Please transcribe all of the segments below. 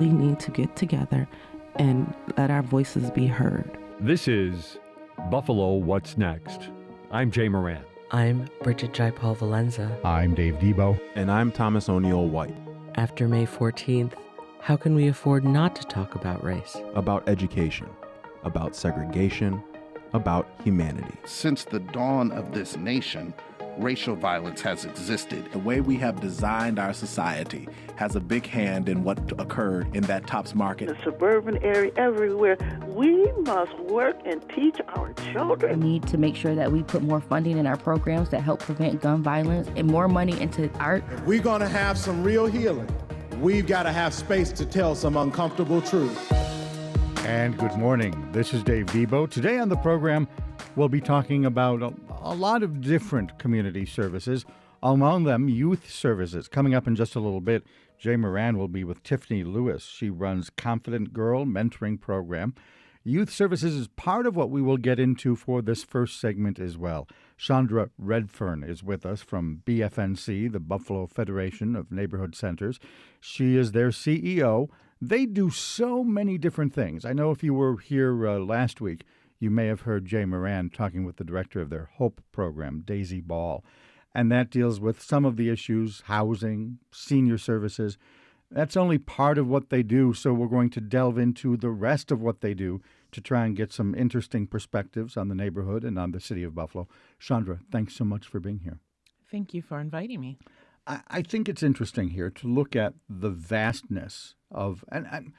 desperately need to get together and let our voices be heard. This is Buffalo What's Next. I'm Jay Moran. I'm Bridget Jaipal Valenza. I'm Dave Debo. And I'm Thomas O'Neill White. After May 14th, how can we afford not to talk about race? About education, about segregation, about humanity. Since the dawn of this nation, racial violence has existed. The way we have designed our society has a big hand in what occurred in that Tops Market. The suburban area, everywhere. We must work and teach our children. We need to make sure that we put more funding in our programs that help prevent gun violence and more money into art. If we're going to have some real healing, we've got to have space to tell some uncomfortable truth. And good morning. This is Dave Debo. Today on the program, we'll be talking about a lot of different community services, among them youth services. Coming up in just a little bit, Jay Moran will be with Tiffany Lewis. She runs Confident Girl Mentoring Program. Youth services is part of what we will get into for this first segment as well. Chandra Redfern is with us from BFNC, the Buffalo Federation of Neighborhood Centers. She is their CEO. They do so many different things. I know if you were here last week, you may have heard Jay Moran talking with the director of their HOPE program, Daisy Ball. And that deals with some of the issues, housing, senior services. That's only part of what they do, so we're going to delve into the rest of what they do to try and get some interesting perspectives on the neighborhood and on the city of Buffalo. Chandra, thanks so much for being here. Thank you for inviting me. I think it's interesting here to look at the vastness of, and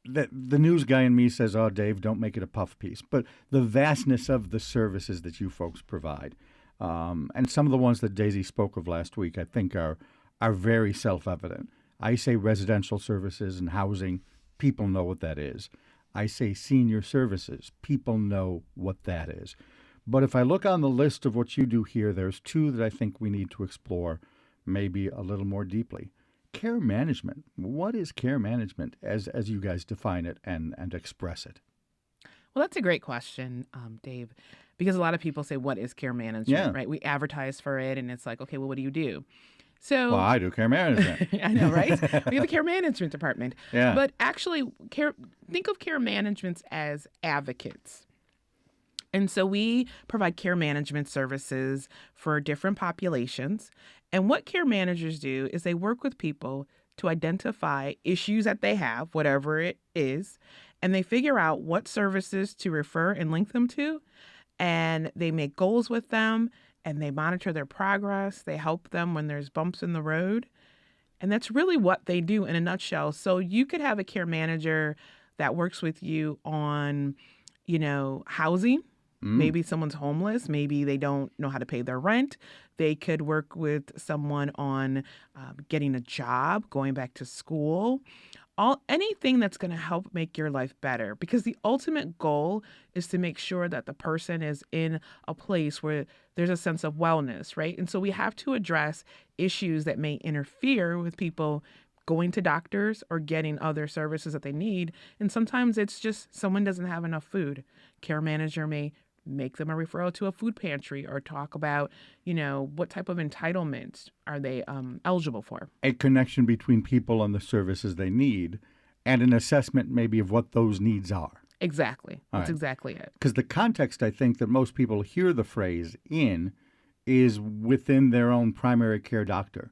the news guy in me says, oh, Dave, don't make it a puff piece, but the vastness of the services that you folks provide. And some of the ones that Daisy spoke of last week, I think are very self-evident. I say residential services and housing, people know what that is. I say senior services, people know what that is. But if I look on the list of what you do here, there's two that I think we need to explore maybe a little more deeply. Care management. What is care management as you guys define it and express it? Well, that's a great question, Dave, because a lot of people say, what is care management, right? We advertise for it, and it's like, okay, well, what do you do? So, well, I do care management. I know, right? We have a care management department. Yeah. But actually, think of care managements as advocates. And so we provide care management services for different populations. And what care managers do is they work with people to identify issues that they have, whatever it is, and they figure out what services to refer and link them to. And they make goals with them, and they monitor their progress. They help them when there's bumps in the road. And that's really what they do in a nutshell. So you could have a care manager that works with you on, housing. Maybe someone's homeless. Maybe they don't know how to pay their rent. They could work with someone on getting a job, going back to school, anything that's going to help make your life better. Because the ultimate goal is to make sure that the person is in a place where there's a sense of wellness, right? And so we have to address issues that may interfere with people going to doctors or getting other services that they need. And sometimes it's just someone doesn't have enough food. Care manager may make them a referral to a food pantry or talk about, what type of entitlements are they eligible for. A connection between people and the services they need and an assessment maybe of what those needs are. Exactly. That's exactly it. Because the context I think that most people hear the phrase in is within their own primary care doctor.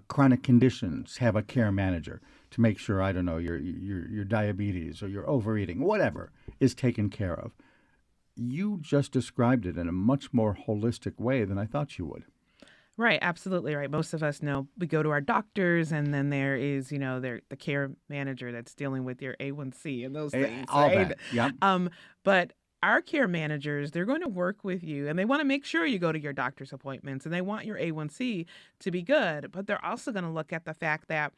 Chronic conditions have a care manager to make sure, I don't know, your diabetes or your overeating, whatever, is taken care of. You just described it in a much more holistic way than I thought you would. Right, absolutely right. Most of us know we go to our doctors, and then there is, the care manager that's dealing with your A1C and those things. All right? that, yeah. But our care managers, they're going to work with you, and they want to make sure you go to your doctor's appointments, and they want your A1C to be good. But they're also going to look at the fact that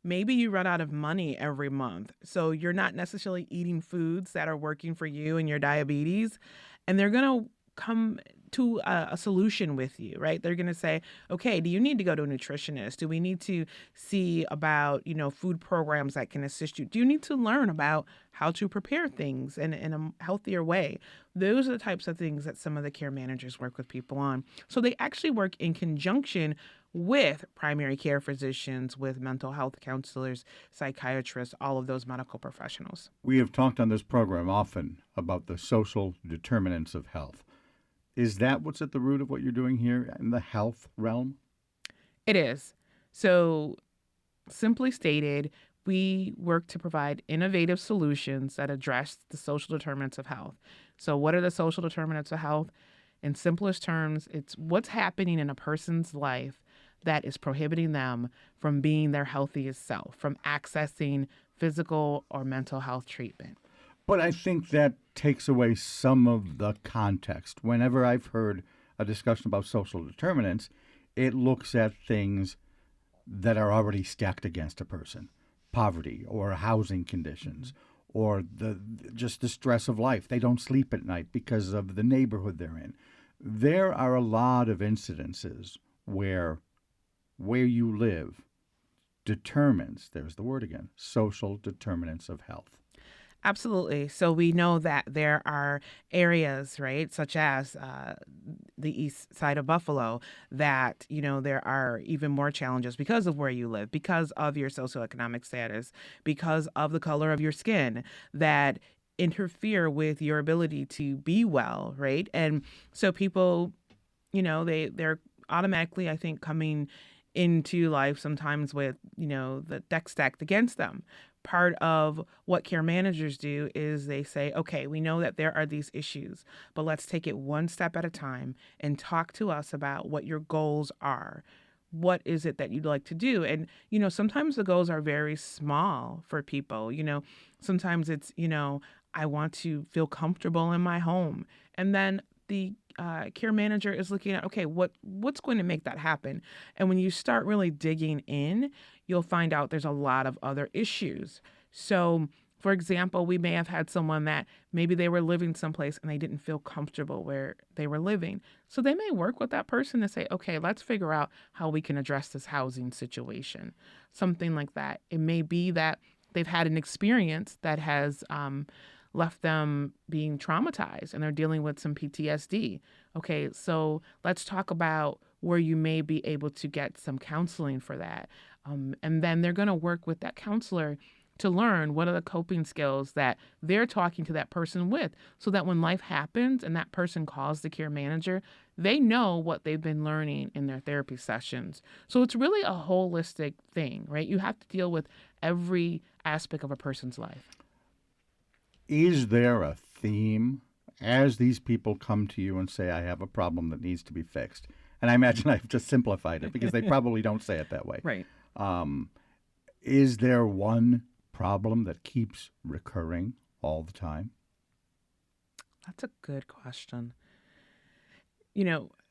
maybe you run out of money every month. So you're not necessarily eating foods that are working for you and your diabetes. And they're going to come to a solution with you, right? They're going to say, okay, do you need to go to a nutritionist? Do we need to see about, food programs that can assist you? Do you need to learn about how to prepare things in a healthier way? Those are the types of things that some of the care managers work with people on. So they actually work in conjunction with primary care physicians, with mental health counselors, psychiatrists, all of those medical professionals. We have talked on this program often about the social determinants of health. Is that what's at the root of what you're doing here in the health realm? It is. So, simply stated, we work to provide innovative solutions that address the social determinants of health. So, what are the social determinants of health? In simplest terms, it's what's happening in a person's life that is prohibiting them from being their healthiest self, from accessing physical or mental health treatment. But I think that takes away some of the context. Whenever I've heard a discussion about social determinants, it looks at things that are already stacked against a person. Poverty or housing conditions or just the stress of life. They don't sleep at night because of the neighborhood they're in. There are a lot of incidences where you live determines, there's the word again, social determinants of health. Absolutely. So we know that there are areas, right, such as the east side of Buffalo, that, there are even more challenges because of where you live, because of your socioeconomic status, because of the color of your skin, that interfere with your ability to be well, right? And so people, they're automatically, I think, coming into life sometimes with, the deck stacked against them. Part of what care managers do is they say, okay, we know that there are these issues, but let's take it one step at a time and talk to us about what your goals are. What is it that you'd like to do? And, sometimes the goals are very small for people. Sometimes it's, I want to feel comfortable in my home. And then the care manager is looking at, okay, what's going to make that happen? And when you start really digging in, you'll find out there's a lot of other issues. So, for example, we may have had someone that maybe they were living someplace and they didn't feel comfortable where they were living. So they may work with that person to say, okay, let's figure out how we can address this housing situation, something like that. It may be that they've had an experience that has left them being traumatized and they're dealing with some PTSD. Okay, so let's talk about where you may be able to get some counseling for that. And then they're going to work with that counselor to learn what are the coping skills that they're talking to that person with, so that when life happens and that person calls the care manager, they know what they've been learning in their therapy sessions. So it's really a holistic thing, right? You have to deal with every aspect of a person's life. Is there a theme as these people come to you and say, I have a problem that needs to be fixed? And I imagine I've just simplified it because they probably don't say it that way. Right. Is there one problem that keeps recurring all the time? That's a good question.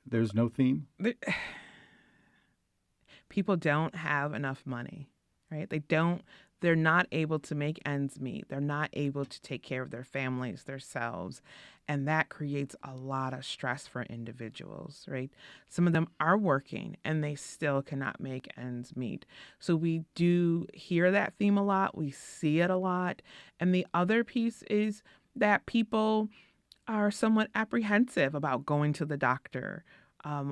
There's no theme? People don't have enough money, right? They're not able to make ends meet. They're not able to take care of their families, themselves. And that creates a lot of stress for individuals, right? Some of them are working and they still cannot make ends meet. So we do hear that theme a lot. We see it a lot. And the other piece is that people are somewhat apprehensive about going to the doctor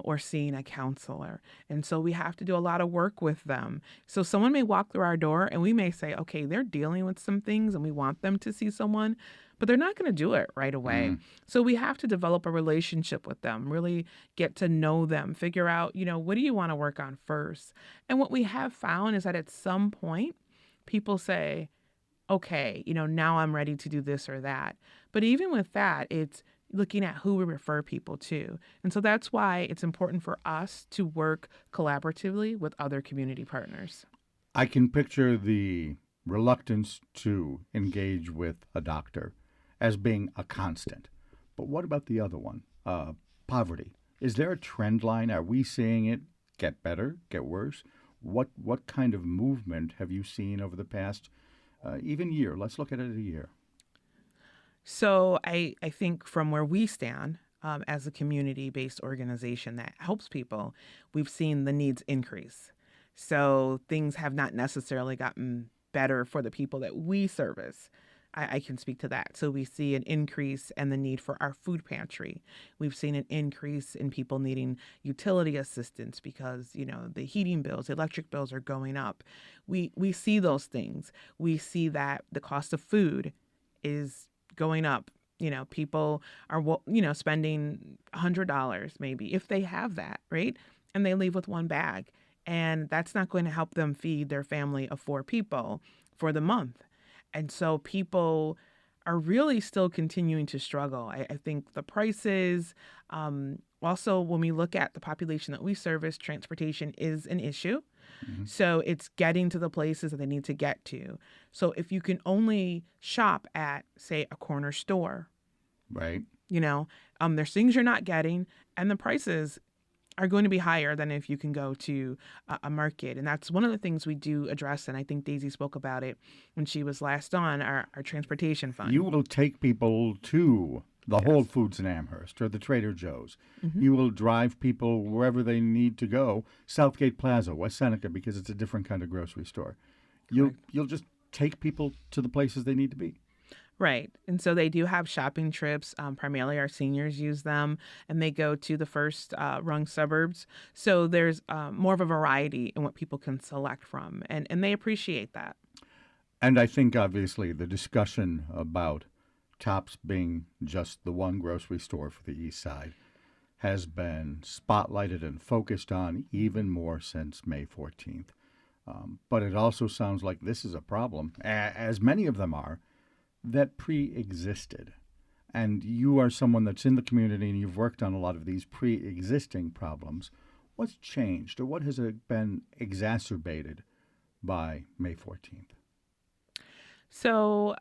or seeing a counselor. And so we have to do a lot of work with them. So someone may walk through our door and we may say, okay, they're dealing with some things and we want them to see someone, but they're not going to do it right away. So we have to develop a relationship with them, really get to know them, figure out, what do you want to work on first? And what we have found is that at some point, people say, okay, now I'm ready to do this or that. But even with that, it's looking at who we refer people to. And so that's why it's important for us to work collaboratively with other community partners. I can picture the reluctance to engage with a doctor as being a constant. But what about the other one, poverty? Is there a trend line? Are we seeing it get better, get worse? What kind of movement have you seen over the past even year? Let's look at it a year. So I think from where we stand, as a community-based organization that helps people, we've seen the needs increase. So things have not necessarily gotten better for the people that we service. I can speak to that. So we see an increase in the need for our food pantry. We've seen an increase in people needing utility assistance because, the heating bills, the electric bills are going up. We see those things. We see that the cost of food is going up. People are, spending $100 maybe if they have that, right? And they leave with one bag. And that's not going to help them feed their family of 4 people for the month. And so people are really still continuing to struggle. I think the prices, also when we look at the population that we service, transportation is an issue. Mm-hmm. So it's getting to the places that they need to get to. So if you can only shop at, say, a corner store, right? There's things you're not getting, and the prices are going to be higher than if you can go to a market. And that's one of the things we do address, and I think Daisy spoke about it when she was last on, our transportation fund. You will take people to the Whole Foods in Amherst or the Trader Joe's. Mm-hmm. You will drive people wherever they need to go, Southgate Plaza, West Seneca, because it's a different kind of grocery store. You'll just take people to the places they need to be. Right. And so they do have shopping trips. Primarily our seniors use them, and they go to the first rung suburbs. So there's more of a variety in what people can select from, and they appreciate that. And I think, obviously, the discussion about Tops being just the one grocery store for the East Side has been spotlighted and focused on even more since May 14th. But it also sounds like this is a problem, as many of them are, that pre-existed. And you are someone that's in the community and you've worked on a lot of these pre-existing problems. What's changed, or what has been exacerbated by May 14th? So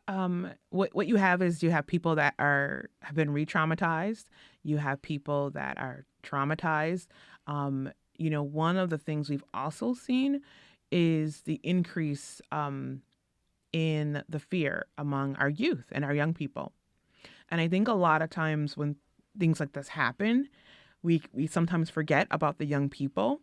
what you have is you have people that have been re-traumatized. You have people that are traumatized. One of the things we've also seen is the increase in the fear among our youth and our young people. And I think a lot of times when things like this happen, we sometimes forget about the young people.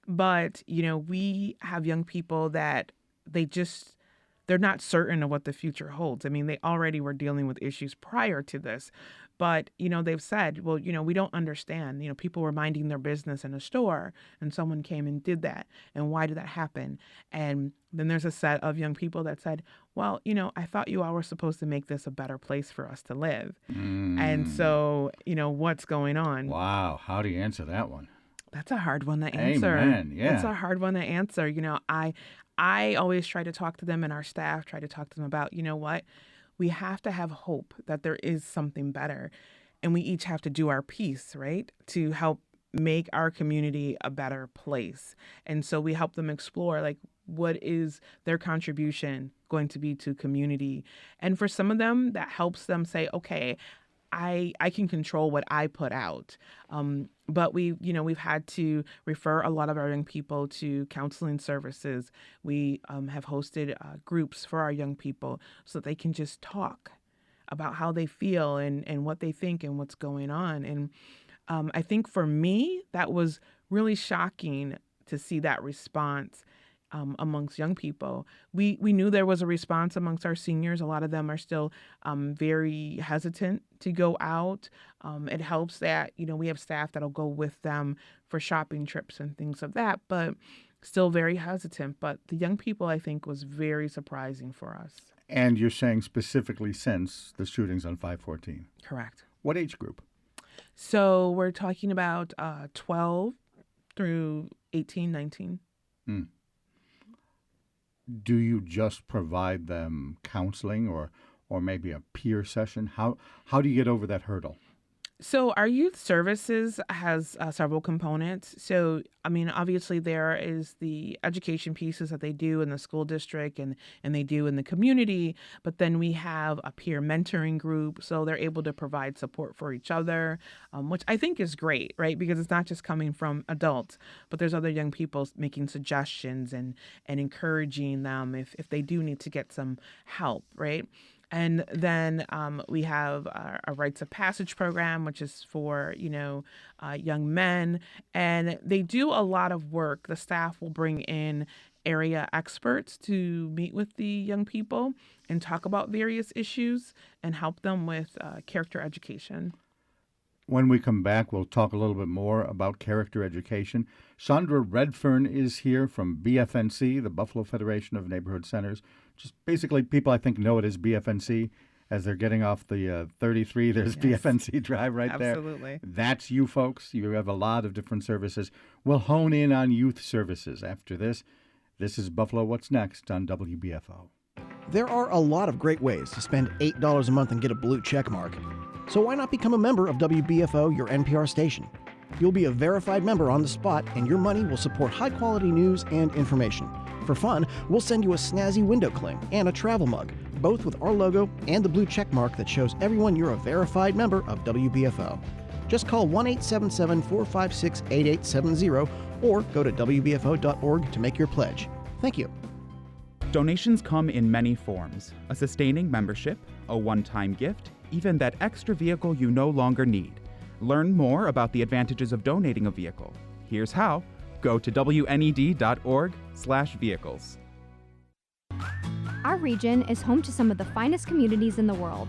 But, we have young people that they're not certain of what the future holds. I mean, they already were dealing with issues prior to this. But, they've said, well, we don't understand. People were minding their business in a store and someone came and did that. And why did that happen? And then there's a set of young people that said, well, I thought you all were supposed to make this a better place for us to live. And so, what's going on? Wow. How do you answer that one? That's a hard one to answer. Amen. Yeah. That's a hard one to answer. I always try to talk to them, and our staff try to talk to them about, what? We have to have hope that there is something better. And we each have to do our piece, right, to help make our community a better place. And so we help them explore, what is their contribution going to be to community? And for some of them, that helps them say, okay, I can control what I put out. But we've had to refer a lot of our young people to counseling services. We have hosted groups for our young people so that they can just talk about how they feel and what they think and what's going on. And I think for me, that was really shocking to see that response amongst young people. We knew there was a response amongst our seniors. A lot of them are still very hesitant to go out. It helps that, we have staff that'll go with them for shopping trips and things of that, but still very hesitant. But the young people, I think, was very surprising for us. And you're saying specifically since the shootings on 5/14? Correct. What age group? So we're talking about 12 through 18, 19. Do you just provide them counseling or maybe a peer session? How do you get over that hurdle? So our youth services has several components. So, obviously there is the education pieces that they do in the school district and they do in the community, but then we have a peer mentoring group. So they're able to provide support for each other, which I think is great, right? Because it's not just coming from adults, but there's other young people making suggestions and encouraging them if they do need to get some help, right? And then we have a rites of passage program, which is for, young men. And they do a lot of work. The staff will bring in area experts to meet with the young people and talk about various issues and help them with character education. When we come back, we'll talk a little bit more about character education. Chandra Redfern is here from BFNC, the Buffalo Federation of Neighborhood Centers. Just basically, people I think know it as BFNC. As they're getting off the 33, there's BFNC Drive right there. Absolutely. That's you folks. You have a lot of different services. We'll hone in on youth services after this. This is Buffalo What's Next on WBFO. There are a lot of great ways to spend $8 a month and get a blue check mark. So why not become a member of WBFO, your NPR station? You'll be a verified member on the spot, and your money will support high-quality news and information. For fun, we'll send you a snazzy window cling and a travel mug, both with our logo and the blue check mark that shows everyone you're a verified member of WBFO. Just call 1-877-456-8870 or go to WBFO.org to make your pledge. Thank you. Donations come in many forms: a sustaining membership, a one-time gift, even that extra vehicle you no longer need. Learn more about the advantages of donating a vehicle. Here's how. Go to WNED.org/vehicles. Our region is home to some of the finest communities in the world.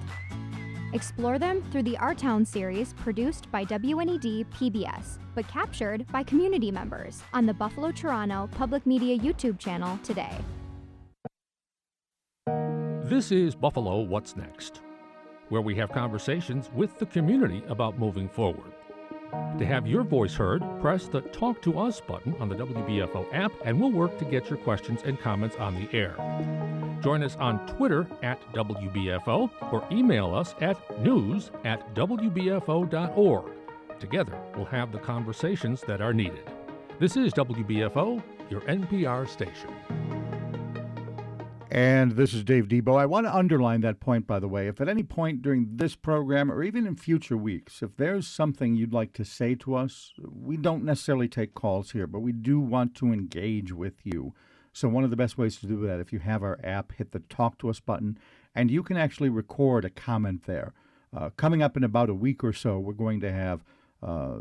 Explore them through the Our Town series produced by WNED PBS, but captured by community members on the Buffalo Toronto Public Media YouTube channel today. This is Buffalo What's Next, where we have conversations with the community about moving forward. To have your voice heard, press the Talk to Us button on the WBFO app, and we'll work to get your questions and comments on the air. Join us on Twitter at WBFO or email us at news@wbfo.org. Together, we'll have the conversations that are needed. This is WBFO, your NPR station. And this is Dave Debo. I want to underline that point, by the way. If at any point during this program or even in future weeks, if there's something you'd like to say to us, we don't necessarily take calls here, but we do want to engage with you. So one of the best ways to do that, if you have our app, hit the Talk to Us button, and you can actually record a comment there. Coming up in about a week or so, we're going to have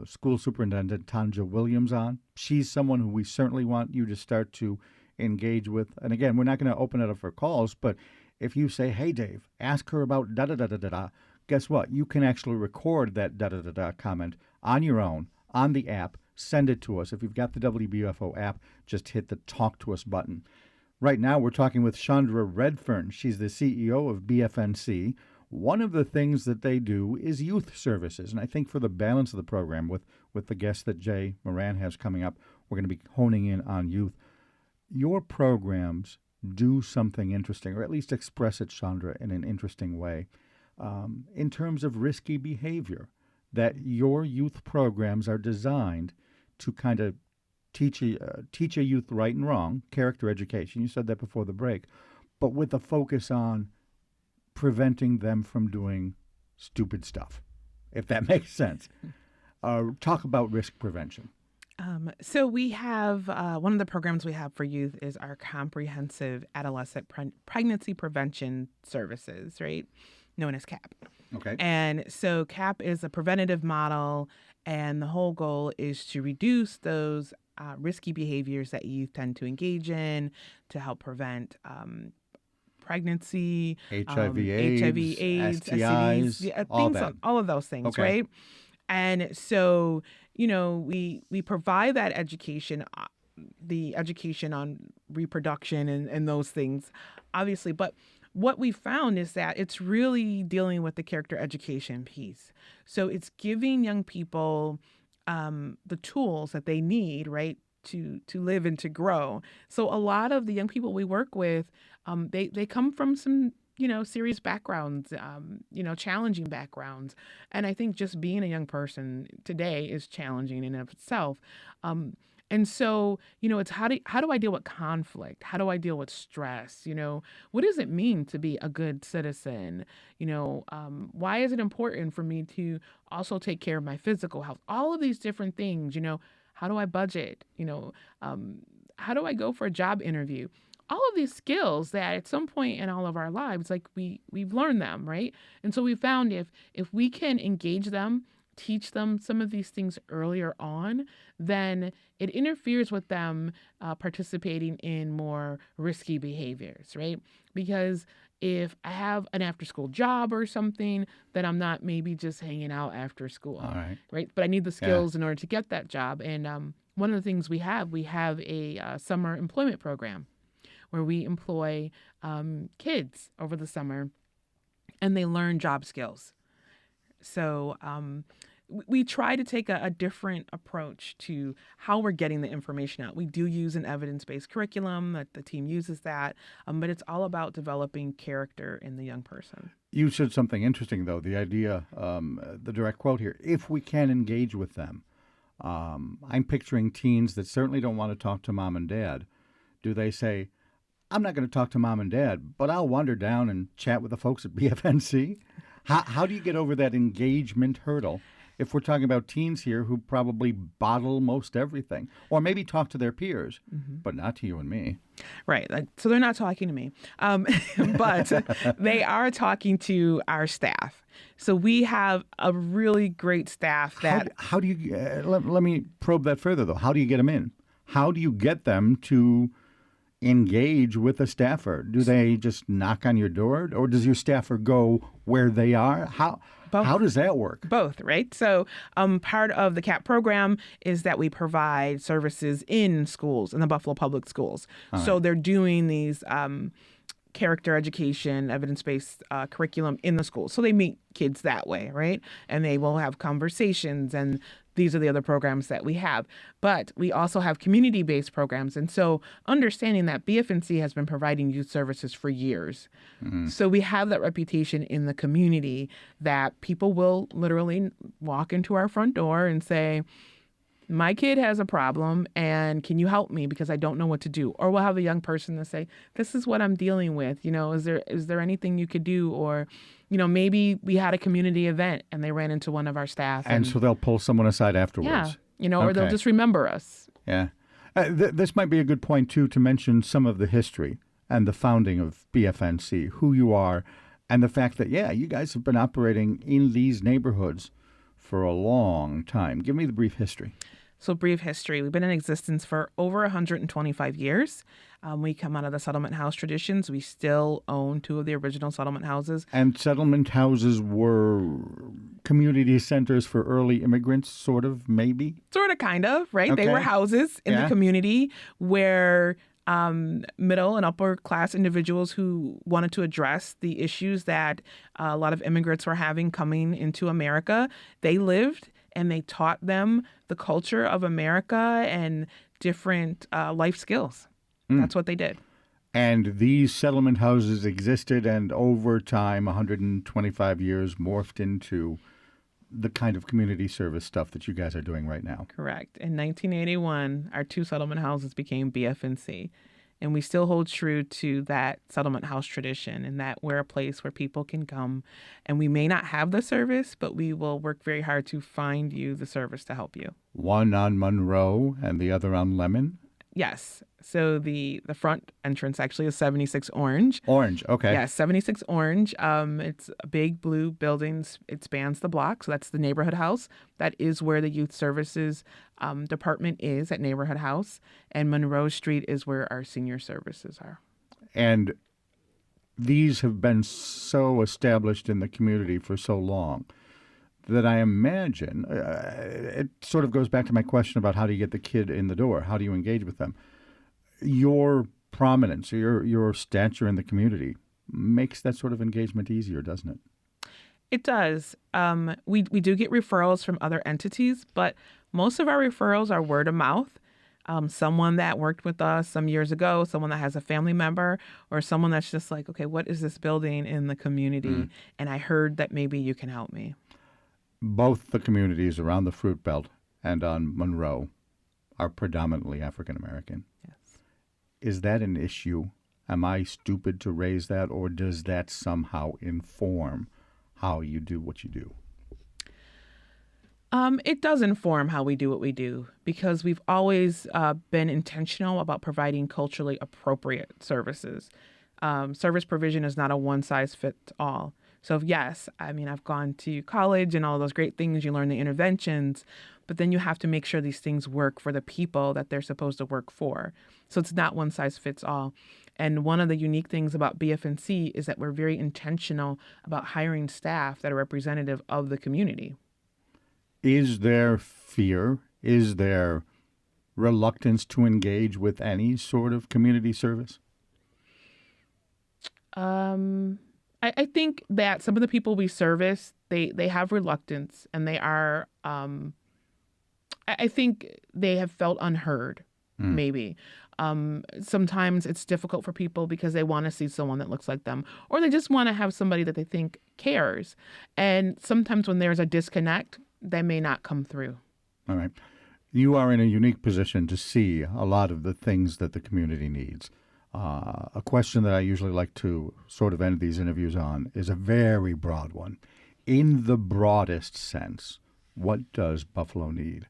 School Superintendent Tanja Williams on. She's someone who we certainly want you to start to engage with. And again, we're not going to open it up for calls, but if you say, hey, Dave, ask her about da-da-da-da-da-da, guess what? You can actually record that da-da-da-da comment on your own, on the app, send it to us. If you've got the WBFO app, just hit the Talk to Us button. Right now, we're talking with Chandra Redfern. She's the CEO of BFNC. One of the things that they do is youth services. And I think for the balance of the program, with the guest that Jay Moran has coming up, we're going to be honing in on youth. Your programs do something interesting, or at least express it, Chandra, in an interesting way, in terms of risky behavior, that your youth programs are designed to kind of teach a youth right and wrong, character education. You said that before the break, but with a focus on preventing them from doing stupid stuff, if that makes sense. Talk about risk prevention. So we have one of the programs we have for youth is our comprehensive adolescent pregnancy prevention services, right? Known as CAP. Okay. And so CAP is a preventative model, and the whole goal is to reduce those risky behaviors that youth tend to engage in to help prevent pregnancy, HIV, AIDS, STIs, all of those things, okay. Right? And so, we provide that education, the education on reproduction and those things, obviously. But what we found is that it's really dealing with the character education piece. So it's giving young people the tools that they need, right, to live and to grow. So a lot of the young people we work with, they come from some serious backgrounds, challenging backgrounds. And I think just being a young person today is challenging in and of itself. And so, it's how do I deal with conflict? How do I deal with stress? What does it mean to be a good citizen? Why is it important for me to also take care of my physical health? All of these different things, how do I budget? How do I go for a job interview? all of these skills that at some point in all of our lives, like we've learned them, right? And so we found if we can engage them, teach them some of these things earlier on, then it interferes with them participating in more risky behaviors, right? Because if I have an after-school job or something, then I'm not maybe just hanging out after school, right? But I need the skills in order to get that job. And one of the things we have a summer employment program where we employ kids over the summer, and they learn job skills. So we try to take a different approach to how we're getting the information out. We do use an evidence-based curriculum, that the team uses that, but it's all about developing character in the young person. You said something interesting, though, the idea, the direct quote here, if we can engage with them. I'm picturing teens that certainly don't want to talk to mom and dad. Do they say, I'm not going to talk to mom and dad, but I'll wander down and chat with the folks at BFNC? How do you get over that engagement hurdle if we're talking about teens here who probably bottle most everything, or maybe talk to their peers, but not to you and me? Right. So they're not talking to me, but they are talking to our staff. So we have a really great staff that... How do you... let me probe that further, though. How do you get them in? How do you get them to engage with a staffer? Do they just knock on your door, or does your staffer go where they are? How does that work? Both, right? So part of the CAP program is that we provide services in schools, in the Buffalo Public Schools. So they're doing these character education, evidence-based curriculum in the schools. So they meet kids that way, right? And they will have conversations, and these are the other programs that we have. But we also have community-based programs. And so understanding that BFNC has been providing youth services for years. So we have that reputation in the community that people will literally walk into our front door and say, my kid has a problem, and can you help me because I don't know what to do? Or we'll have a young person to say, this is what I'm dealing with. You know, is there anything you could do? Or, you know, maybe we had a community event and they ran into one of our staff. And so they'll pull someone aside afterwards. Yeah, you know, or they'll just remember us. Yeah. This might be a good point, too, to mention some of the history and the founding of BFNC, who you are, and the fact that, you guys have been operating in these neighborhoods for a long time. Give me the brief history. So brief history. We've been in existence for over 125 years. We come out of the settlement house traditions. We still own 2 of the original settlement houses. And settlement houses were community centers for early immigrants, sort of, maybe? Sort of, kind of, right? Okay. They were houses in the community where middle and upper class individuals who wanted to address the issues that a lot of immigrants were having coming into America, they lived and they taught them the culture of America and different life skills. That's what they did. And these settlement houses existed, and over time, 125 years, morphed into the kind of community service stuff that you guys are doing right now. Correct. In 1981, our 2 settlement houses became BFNC. And we still hold true to that settlement house tradition, and that we're a place where people can come. And we may not have the service, but we will work very hard to find you the service to help you. One on Monroe and the other on Lemon? Yes. So the front entrance actually is 76 Orange. Orange, okay. Yes, 76 Orange. It's a big blue building. It spans the block, so that's the neighborhood house. That is where the youth services department is, at Neighborhood House. And Monroe Street is where our senior services are. And these have been so established in the community for so long that I imagine, it sort of goes back to my question about how do you get the kid in the door? How do you engage with them? Your prominence, your stature in the community makes that sort of engagement easier, doesn't it? It does. We do get referrals from other entities, but most of our referrals are word of mouth. Someone that worked with us some years ago, someone that has a family member, or someone that's just like, okay, what is this building in the community? And I heard that maybe you can help me. Both the communities around the Fruit Belt and on Monroe are predominantly African American. Yes. Is that an issue? Am I stupid to raise that, or does that somehow inform how you do what you do? It does inform how we do what we do because we've always been intentional about providing culturally appropriate services. Service provision is not a one-size-fits-all. So yes, I mean, I've gone to college and all those great things, you learn the interventions, but then you have to make sure these things work for the people that they're supposed to work for. So it's not one size fits all. And one of the unique things about BFNC is that we're very intentional about hiring staff that are representative of the community. Is there fear? Is there reluctance to engage with any sort of community service? I think that some of the people we service, they have reluctance and they are, I think they have felt unheard, maybe. Sometimes it's difficult for people because they want to see someone that looks like them, or they just want to have somebody that they think cares. And sometimes when there's a disconnect, they may not come through. All right. You are in a unique position to see a lot of the things that the community needs. A question that I usually like to sort of end these interviews on is a very broad one. In the broadest sense, what does Buffalo need?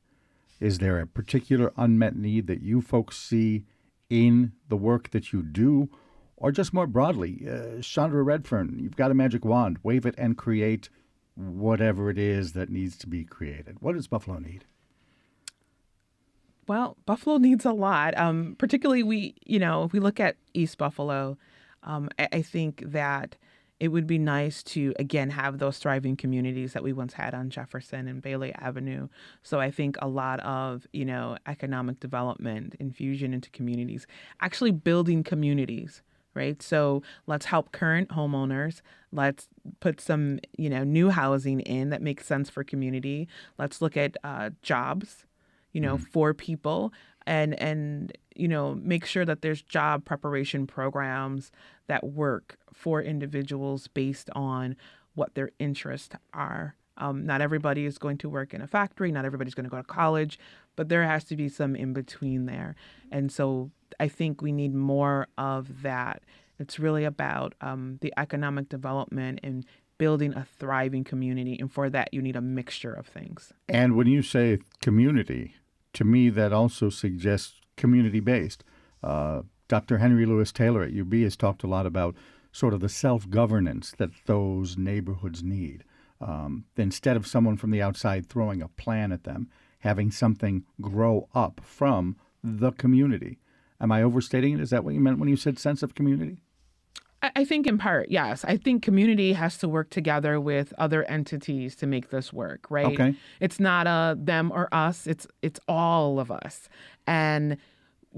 Is there a particular unmet need that you folks see in the work that you do? Or just more broadly, Chandra Redfern, you've got a magic wand, wave it and create whatever it is that needs to be created. What does Buffalo need? Well, Buffalo needs a lot. Particularly, if we look at East Buffalo, I think that it would be nice to, again, have those thriving communities that we once had on Jefferson and Bailey Avenue. So I think a lot of, economic development, infusion into communities, actually building communities, right? So let's help current homeowners. Let's put some, new housing in that makes sense for community. Let's look at jobs, for people and make sure that there's job preparation programs that work for individuals based on what their interests are. Not everybody is going to work in a factory. Not everybody's going to go to college, but there has to be some in between there. And so I think we need more of that. It's really about the economic development and building a thriving community. And for that, you need a mixture of things. And when you say community, to me, that also suggests community-based. Dr. Henry Lewis Taylor at UB has talked a lot about sort of the self-governance that those neighborhoods need. Instead of someone from the outside throwing a plan at them, having something grow up from the community. Am I overstating it? Is that what you meant when you said sense of community? I think in part, yes. I think community has to work together with other entities to make this work, right? Okay. It's not a them or us. It's all of us. And,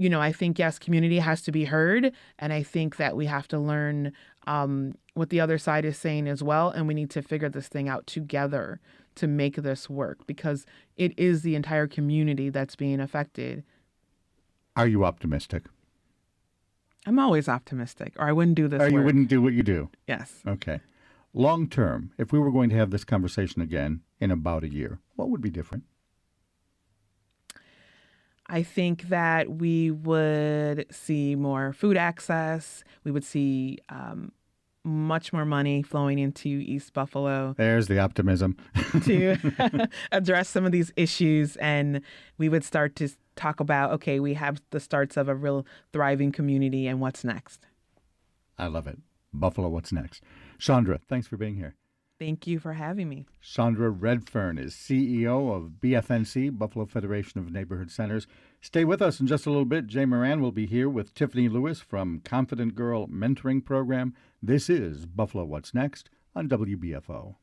I think, yes, community has to be heard. And I think that we have to learn what the other side is saying as well. And we need to figure this thing out together to make this work because it is the entire community that's being affected. Are you optimistic? I'm always optimistic, or I wouldn't do this Or work. you wouldn't do what you do? Yes. Okay. Long term, if we were going to have this conversation again in about a year, what would be different? I think that we would see more food access. We would see much more money flowing into East Buffalo. There's the optimism. To address some of these issues. And we would start to talk about, okay, we have the starts of a real thriving community and what's next. I love it. Buffalo, what's next? Chandra, thanks for being here. Thank you for having me. Chandra Redfern is CEO of BFNC, Buffalo Federation of Neighborhood Centers. Stay with us in just a little bit. Jay Moran will be here with Tiffany Lewis from Confident Girl Mentoring Program. This is Buffalo What's Next on WBFO.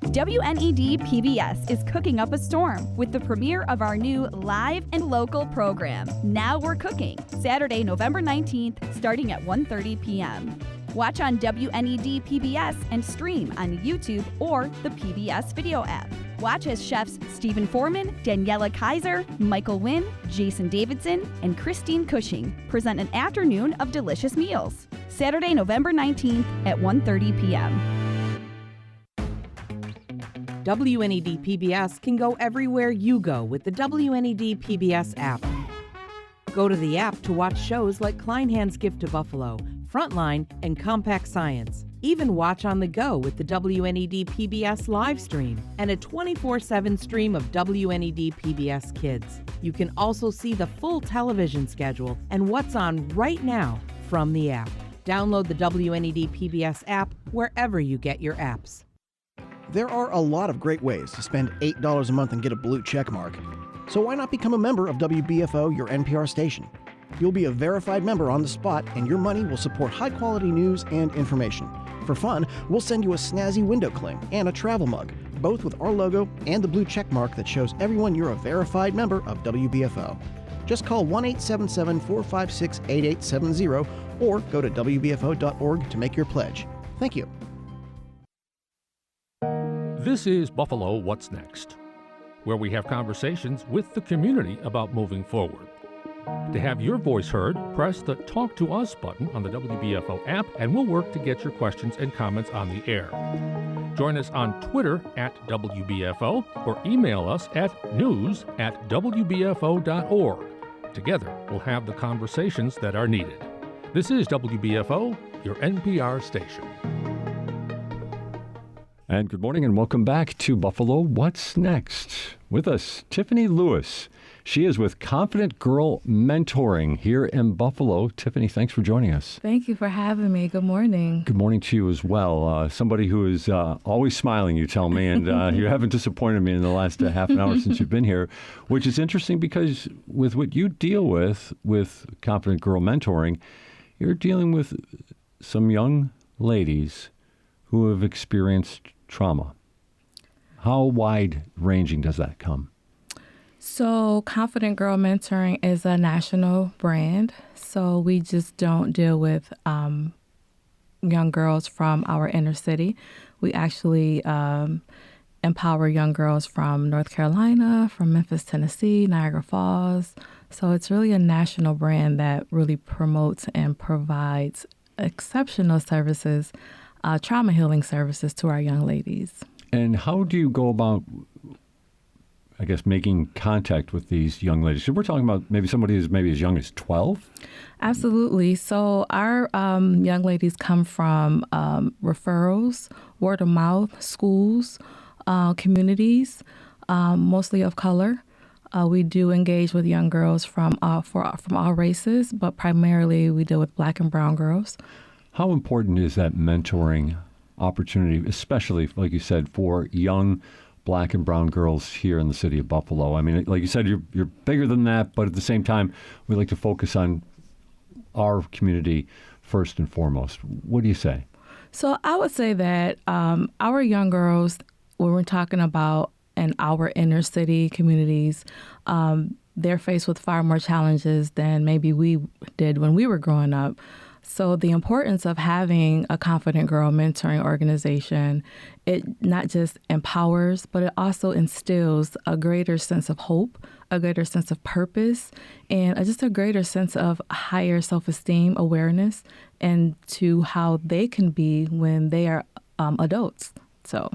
WNED PBS is cooking up a storm with the premiere of our new live and local program, Now We're Cooking, Saturday, November 19th, starting at 1:30 p.m. Watch on WNED PBS and stream on YouTube or the PBS video app. Watch as chefs Stephen Foreman, Daniela Kaiser, Michael Wynn, Jason Davidson, and Christine Cushing present an afternoon of delicious meals. Saturday, November 19th at 1:30 p.m. WNED PBS can go everywhere you go with the WNED PBS app. Go to the app to watch shows like Kleinhand's Gift to Buffalo, Frontline, and Compact Science. Even watch on the go with the WNED PBS live stream and a 24/7 stream of WNED PBS Kids. You can also see the full television schedule and what's on right now from the app. Download the WNED PBS app wherever you get your apps. There are a lot of great ways to spend $8 a month and get a blue check mark. So why not become a member of WBFO, your NPR station? You'll be a verified member on the spot, and your money will support high-quality news and information. For fun, we'll send you a snazzy window cling and a travel mug, both with our logo and the blue check mark that shows everyone you're a verified member of WBFO. Just call 1-877-456-8870 or go to WBFO.org to make your pledge. Thank you. This is Buffalo What's Next, where we have conversations with the community about moving forward. To have your voice heard, press the Talk to Us button on the WBFO app, and we'll work to get your questions and comments on the air. Join us on Twitter at WBFO or email us at news@WBFO.org. Together, we'll have the conversations that are needed. This is WBFO, your NPR station. And good morning and welcome back to Buffalo What's Next? With us, Tiffany Lewis. She is with Confident Girl Mentoring here in Buffalo. Tiffany, thanks for joining us. Thank you for having me. Good morning. Good morning to you as well. Somebody who is always smiling, you tell me, and you haven't disappointed me in the last half an hour since you've been here, which is interesting because with what you deal with Confident Girl Mentoring, you're dealing with some young ladies who have experienced trauma. How wide-ranging does that come? So Confident Girl Mentoring is a national brand. So we just don't deal with young girls from our inner city. We actually empower young girls from North Carolina, from Memphis, Tennessee, Niagara Falls. So it's really a national brand that really promotes and provides exceptional services, trauma healing services to our young ladies. And how do you go about, I guess, making contact with these young ladies? So we're talking about maybe somebody who's maybe as young as 12? Absolutely. So our young ladies come from referrals, word of mouth, schools, communities, mostly of color. We do engage with young girls from all races, but primarily we deal with Black and brown girls. How important is that mentoring opportunity, especially, like you said, for young Black and brown girls here in the city of Buffalo? I mean, like you said, you're bigger than that, but at the same time, we like to focus on our community first and foremost. What do you say? So I would say that our young girls, when we're talking about in our inner city communities, they're faced with far more challenges than maybe we did when we were growing up. So the importance of having a Confident Girl Mentoring organization, it not just empowers, but it also instills a greater sense of hope, a greater sense of purpose, and just a greater sense of higher self-esteem, awareness, and to how they can be when they are adults. So,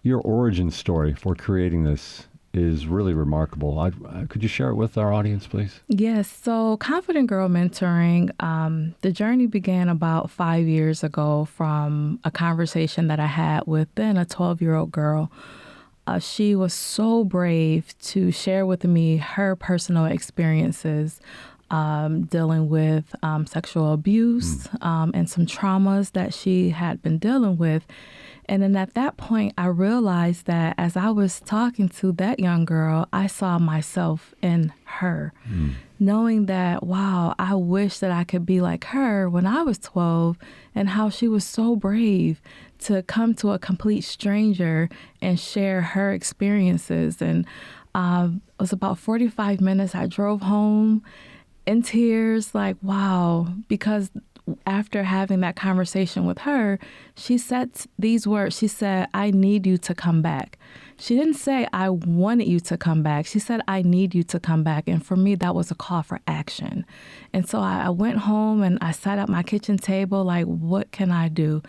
your origin story for creating this is really remarkable. Could you share it with our audience, please? Yes. So Confident Girl Mentoring, the journey began about 5 years ago from a conversation that I had with then a 12-year-old girl. She was so brave to share with me her personal experiences dealing with sexual abuse and some traumas that she had been dealing with. And then at that point, I realized that as I was talking to that young girl, I saw myself in her, knowing that, wow, I wish that I could be like her when I was 12, and how she was so brave to come to a complete stranger and share her experiences. And it was about 45 minutes. I drove home in tears, like, wow, because after having that conversation with her, she said these words. She said, I need you to come back. She didn't say, I wanted you to come back. She said, I need you to come back. And for me, that was a call for action. And so I went home and I sat at my kitchen table, like, what can I do?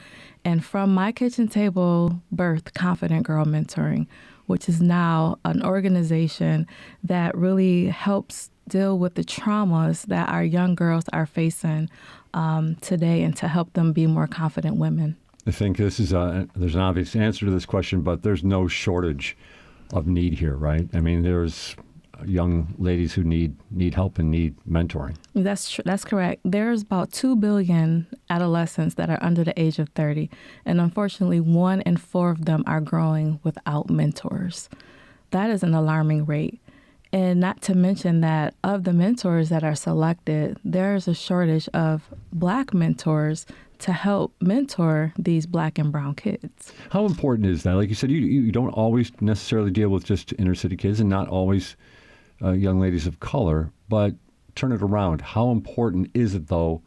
And from my kitchen table, birthed Confident Girl Mentoring, which is now an organization that really helps deal with the traumas that our young girls are facing today, and to help them be more confident women. I think there's an obvious answer to this question, but there's no shortage of need here, right? I mean, there's young ladies who need help and need mentoring. That's correct. There's about 2 billion adolescents that are under the age of 30, and unfortunately 1 in 4 of them are growing without mentors. That is an alarming rate. And not to mention that of the mentors that are selected, there's a shortage of Black mentors to help mentor these Black and brown kids. How important is that? Like you said, you don't always necessarily deal with just inner city kids and not always young ladies of color, but turn it around. How important is it, though,